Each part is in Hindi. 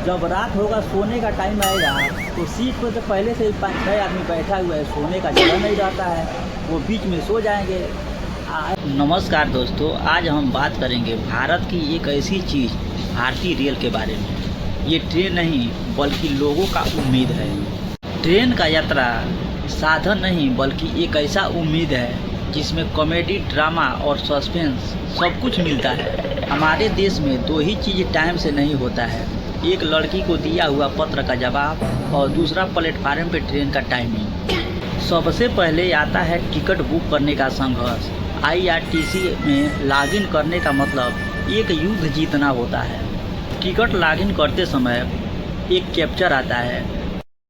जब रात होगा सोने का टाइम आएगा तो सीट पर तो पहले से ही 5-6 आदमी बैठा हुआ है, सोने का जगह नहीं रहता है, वो बीच में सो जाएंगे। नमस्कार दोस्तों, आज हम बात करेंगे भारत की एक ऐसी चीज़ भारतीय रेल के बारे में। ये ट्रेन नहीं बल्कि लोगों का उम्मीद है। ट्रेन का यात्रा साधन नहीं बल्कि एक ऐसा उम्मीद है जिसमें कॉमेडी, ड्रामा और सस्पेंस सब कुछ मिलता है। हमारे देश में दो ही चीज़ टाइम से नहीं होता है, एक लड़की को दिया हुआ पत्र का जवाब और दूसरा प्लेटफार्म पे ट्रेन का टाइमिंग। सबसे पहले आता है टिकट बुक करने का संघर्ष। IRTC में लॉगिन करने का मतलब एक युद्ध जीतना होता है। टिकट लॉगिन करते समय एक कैप्चर आता है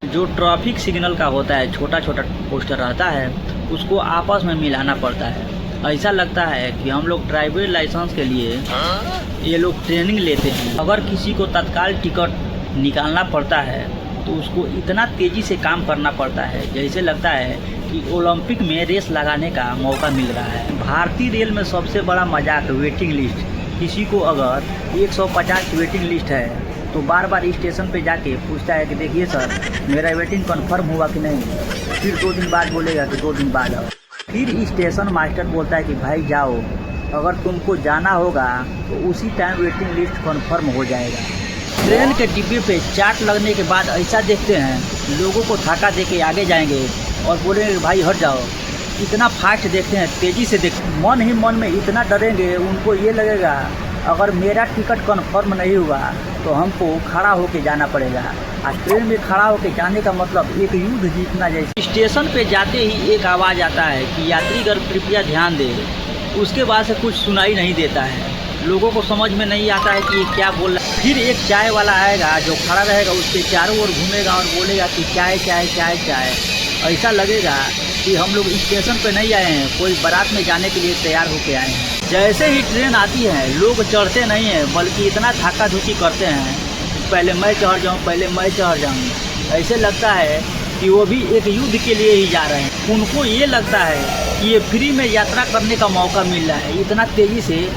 जो ट्रैफिक सिग्नल का होता है, छोटा छोटा पोस्टर रहता है, उसको आपस में मिलाना पड़ता है। ऐसा लगता है कि हम लोग ड्राइविंग लाइसेंस के लिए ये लोग ट्रेनिंग लेते हैं। अगर किसी को तत्काल टिकट निकालना पड़ता है तो उसको इतना तेज़ी से काम करना पड़ता है जैसे लगता है कि ओलंपिक में रेस लगाने का मौका मिल रहा है। भारतीय रेल में सबसे बड़ा मजाक वेटिंग लिस्ट। किसी को अगर 150 वेटिंग लिस्ट है तो बार बार स्टेशन पे जाके पूछता है कि देखिए सर, मेरा वेटिंग कंफर्म हुआ कि नहीं। फिर 2 दिन बाद बोलेगा कि 2 दिन बाद आओ। फिर स्टेशन मास्टर बोलता है कि भाई जाओ, अगर तुमको जाना होगा तो उसी टाइम वेटिंग लिस्ट कंफर्म हो जाएगा। ट्रेन के डिब्बे पे चार्ट लगने के बाद ऐसा देखते हैं लोगों को धक्का दे के आगे जाएंगे और बोलेंगे भाई हट जाओ। इतना फास्ट देखते हैं, तेज़ी से देखते हैं। मन ही मन में इतना डरेंगे, उनको ये लगेगा अगर मेरा टिकट कंफर्म नहीं हुआ तो हमको खड़ा होके जाना पड़ेगा। और ट्रेन में खड़ा होके जाने का मतलब एक युद्ध जीतना जैसे। स्टेशन पे जाते ही एक आवाज़ आता है कि यात्रीगण कृपया ध्यान दें। उसके बाद से कुछ सुनाई नहीं देता है, लोगों को समझ में नहीं आता है कि ये क्या बोल रहा है। फिर एक चाय वाला आएगा जो खड़ा रहेगा, उसके चारों ओर घूमेगा और बोलेगा कि चाय चाय चाय चाय। ऐसा लगेगा कि हम लोग स्टेशन पे नहीं आए हैं, कोई बारात में जाने के लिए तैयार होके आए हैं। जैसे ही ट्रेन आती है लोग चढ़ते नहीं हैं बल्कि इतना धक्का धुक्की करते हैं, पहले मैं चढ़ जाऊँ, पहले मैं चढ़ जाऊँ। ऐसे लगता है कि वो भी एक युद्ध के लिए ही जा रहे हैं। उनको ये लगता है कि ये फ्री में यात्रा करने का मौका मिल रहा है, इतना तेज़ी से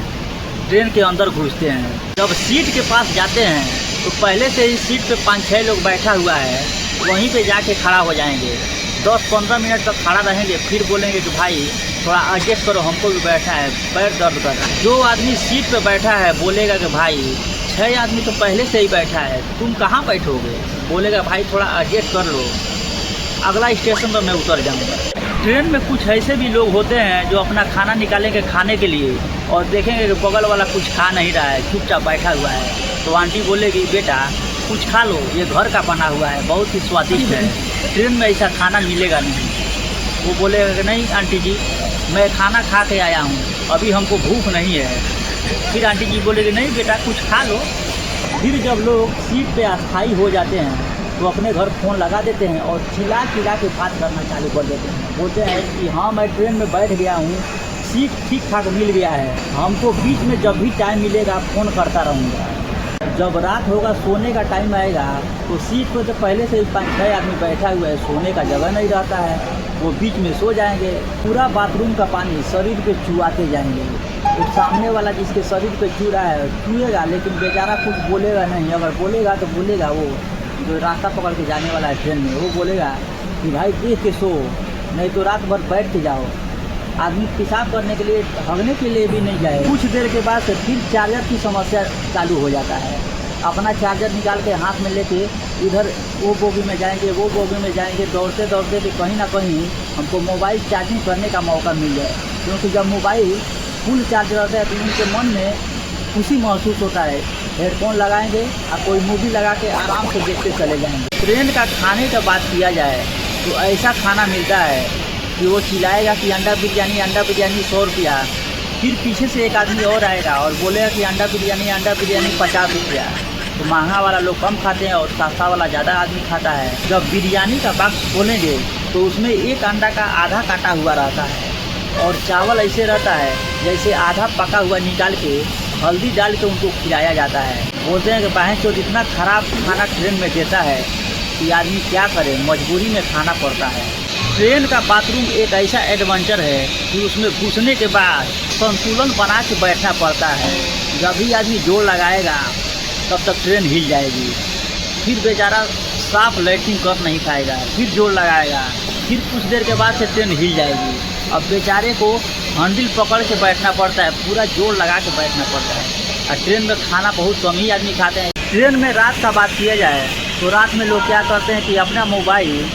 ट्रेन के अंदर घुसते हैं। जब सीट के पास जाते हैं तो पहले से ही सीट पे 5-6 लोग बैठा हुआ है, वहीं पे जाके खड़ा हो जाएंगे। 10-15 मिनट तक खड़ा रहेंगे, फिर बोलेंगे कि भाई थोड़ा एडजस्ट करो, हमको भी बैठा है, पैर दर्द कर रहा है। जो आदमी सीट पे बैठा है बोलेगा कि भाई 6 आदमी तो पहले से ही बैठा है, तुम कहाँ बैठोगे। बोलेगा भाई थोड़ा एडजस्ट कर लो, अगला स्टेशन पर मैं उतर जाऊँगा। ट्रेन में कुछ ऐसे भी लोग होते हैं जो अपना खाना निकालेंगे खाने के लिए और देखेंगे कि बगल वाला कुछ खा नहीं रहा है, चुपचाप बैठा हुआ है, तो आंटी बोलेगी बेटा कुछ खा लो, ये घर का बना हुआ है, बहुत ही स्वादिष्ट है। ट्रेन में ऐसा खाना मिलेगा नहीं। वो बोलेगा कि नहीं आंटी जी, मैं खाना खा के आया हूँ, अभी हमको भूख नहीं है। फिर आंटी जी बोलेगी नहीं बेटा कुछ खा लो। फिर जब लोग सीट पे अस्थायी हो जाते हैं तो अपने घर फ़ोन लगा देते हैं और चिल्ला चिल्ला के बात करना चालू कर देते हैं। बोलते हैं कि हाँ मैं ट्रेन में बैठ गया हूँ, सीट ठीक ठाक मिल गया है, हमको बीच में जब भी टाइम मिलेगा फ़ोन करता रहूँगा। जब रात होगा सोने का टाइम आएगा तो सीट पर तो पहले से ही 5-6 आदमी बैठा हुआ है, सोने का जगह नहीं रहता है, वो बीच में सो जाएंगे। पूरा बाथरूम का पानी शरीर पे चुआते जाएंगे। तो सामने वाला जिसके शरीर पे चू रहा है चुएगा, लेकिन बेचारा कुछ बोलेगा नहीं। अगर बोलेगा तो बोलेगा वो जो रास्ता पकड़ के जाने वाला है ट्रेन में, वो बोलेगा कि भाई देख के सो, नहीं तो रात भर बैठ के जाओ। आदमी पेशाब करने के लिए, हगने के लिए भी नहीं जाए। कुछ देर के बाद से फिर चार्जर की समस्या चालू हो जाता है। अपना चार्जर निकाल के हाथ में लेके इधर वो बोगी में जाएंगे, वो बोगी में जाएंगे, दौड़ते दौड़ते कि कहीं ना कहीं हमको मोबाइल चार्जिंग करने का मौका मिल जाए। क्योंकि जब मोबाइल फुल चार्ज रहता है तो उनके मन में खुशी महसूस होता है। हेडफोन लगाएंगे और कोई मूवी लगा के आराम से देखते चले जाएंगे। ट्रेन का खाने का बात किया जाए तो ऐसा खाना मिलता है कि वो चिल्लाएगा कि अंडा बिरयानी 100 रुपया। फिर पीछे से एक आदमी और आएगा और बोलेगा कि अंडा बिरयानी 50 रुपया। तो महंगा वाला लोग कम खाते हैं और सस्ता वाला ज़्यादा आदमी खाता है। जब बिरयानी का बॉक्स खोलेंगे तो उसमें एक अंडा का आधा काटा हुआ रहता है और चावल ऐसे रहता है जैसे आधा पका हुआ निकाल के हल्दी डाल के उनको खिलाया जाता है। बोलते हैं कि बहन चोद इतना ख़राब खाना ट्रेन में देता है कि आदमी क्या करे, मजबूरी में खाना पड़ता है। ट्रेन का बाथरूम एक ऐसा एडवेंचर है कि उसमें घुसने के बाद संतुलन बना के बैठना पड़ता है। जब भी आदमी जोर लगाएगा तब तक ट्रेन हिल जाएगी। फिर बेचारा साफ लैट्रिन कर नहीं पाएगा, फिर जोड़ लगाएगा, फिर कुछ देर के बाद से ट्रेन हिल जाएगी। अब बेचारे को हैंडल पकड़ के बैठना पड़ता है, पूरा जोड़ लगा के बैठना पड़ता है। और ट्रेन में खाना बहुत कम ही आदमी खाते हैं। ट्रेन में रात का बात किया जाए तो रात में लोग क्या करते हैं कि अपना मोबाइल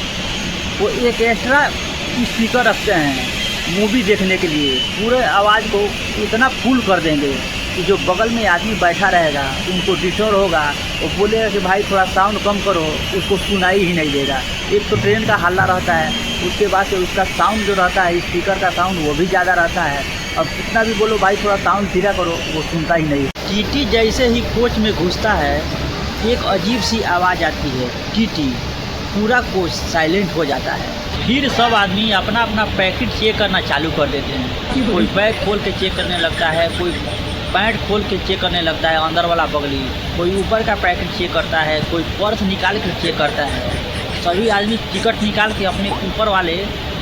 वो एक एक्स्ट्रा स्पीकर रखते हैं मूवी देखने के लिए, पूरे आवाज़ को इतना फुल कर देंगे कि जो बगल में आदमी बैठा रहेगा उनको डिस्टर्ब होगा, वो बोलेगा कि भाई थोड़ा साउंड कम करो, उसको सुनाई ही नहीं देगा। एक तो ट्रेन का हल्ला रहता है, उसके बाद से उसका साउंड जो रहता है स्पीकर का साउंड वो भी ज़्यादा रहता है। अब कितना भी बोलो भाई थोड़ा साउंड धीरा करो, वो सुनता ही नहीं। टीटी जैसे ही कोच में घुसता है एक अजीब सी आवाज़ आती है, टीटी, पूरा कोच साइलेंट हो जाता है। फिर सब आदमी अपना अपना पैकेट चेक करना चालू कर देते हैं। कोई बैग खोल के चेक करने लगता है, कोई पैंट खोल के चेक करने लगता है अंदर वाला बगली, कोई ऊपर का पैकेट चेक करता है, कोई पर्स निकाल के चेक करता है। सभी आदमी टिकट निकाल के अपने ऊपर वाले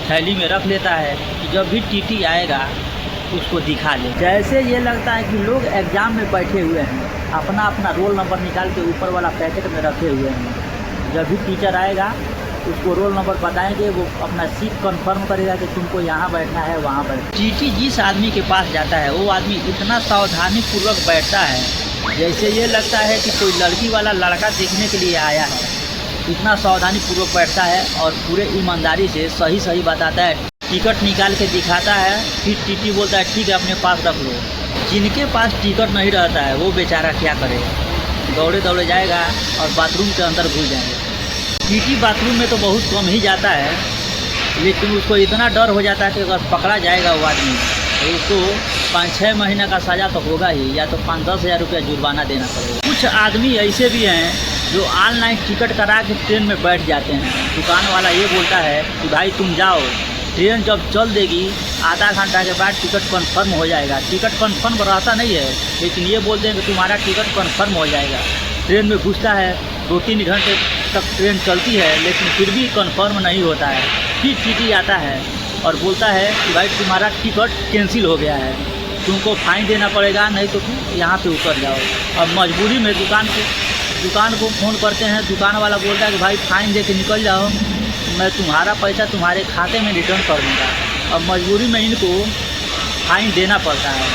थैली में रख लेता है कि जब भी टीटी आएगा उसको दिखा दे। जैसे ये लगता है कि लोग एग्ज़ाम में बैठे हुए हैं, अपना अपना रोल नंबर निकाल के ऊपर वाला पैकेट में रखे हुए हैं। जब भी टीचर आएगा उसको रोल नंबर बताएंगे, वो अपना सीट कंफर्म करेगा कि तुमको यहाँ बैठना है, वहाँ बैठना। टीटी जिस आदमी के पास जाता है वो आदमी इतना सावधानी पूर्वक बैठता है जैसे ये लगता है कि कोई लड़की वाला लड़का देखने के लिए आया है। इतना सावधानी पूर्वक बैठता है और पूरे ईमानदारी से सही सही बताता है। टिकट निकाल के दिखाता है, फिर टीटी बोलता है ठीक है अपने पास रख लो। जिनके पास टिकट नहीं रहता है वो बेचारा क्या करेगा, दौड़े दौड़े जाएगा और बाथरूम के अंदर घुस जाएगा। टीटी बाथरूम में तो बहुत कम ही जाता है, लेकिन उसको इतना डर हो जाता है कि अगर पकड़ा जाएगा वो आदमी तो उसको 5-6 महीने का सज़ा तो होगा ही, या तो 5-10 हज़ार रुपया जुर्माना देना पड़ेगा। कुछ आदमी ऐसे भी हैं जो ऑनलाइन टिकट करा के ट्रेन में बैठ जाते हैं। दुकान वाला ये बोलता है कि भाई तुम जाओ, ट्रेन जब चल देगी आधा घंटा के बाद टिकट कन्फर्म हो जाएगा। टिकट कन्फर्म रहता नहीं है, लेकिन ये बोलते हैं कि तुम्हारा टिकट कन्फर्म हो जाएगा। ट्रेन में घुसता है, 2-3 घंटे तक ट्रेन चलती है लेकिन फिर भी कन्फर्म नहीं होता है। फिर टीटी आता है और बोलता है कि भाई तुम्हारा टिकट कैंसिल हो गया है, तुमको फाइन देना पड़ेगा, नहीं तो तुम यहाँ पे उतर जाओ। और मजबूरी में दुकान को फ़ोन करते हैं, दुकान वाला बोलता है कि भाई फाइन दे के निकल जाओ, मैं तुम्हारा पैसा तुम्हारे खाते में रिटर्न कर दूँगा। अब मजबूरी में इनको फाइन देना पड़ता है।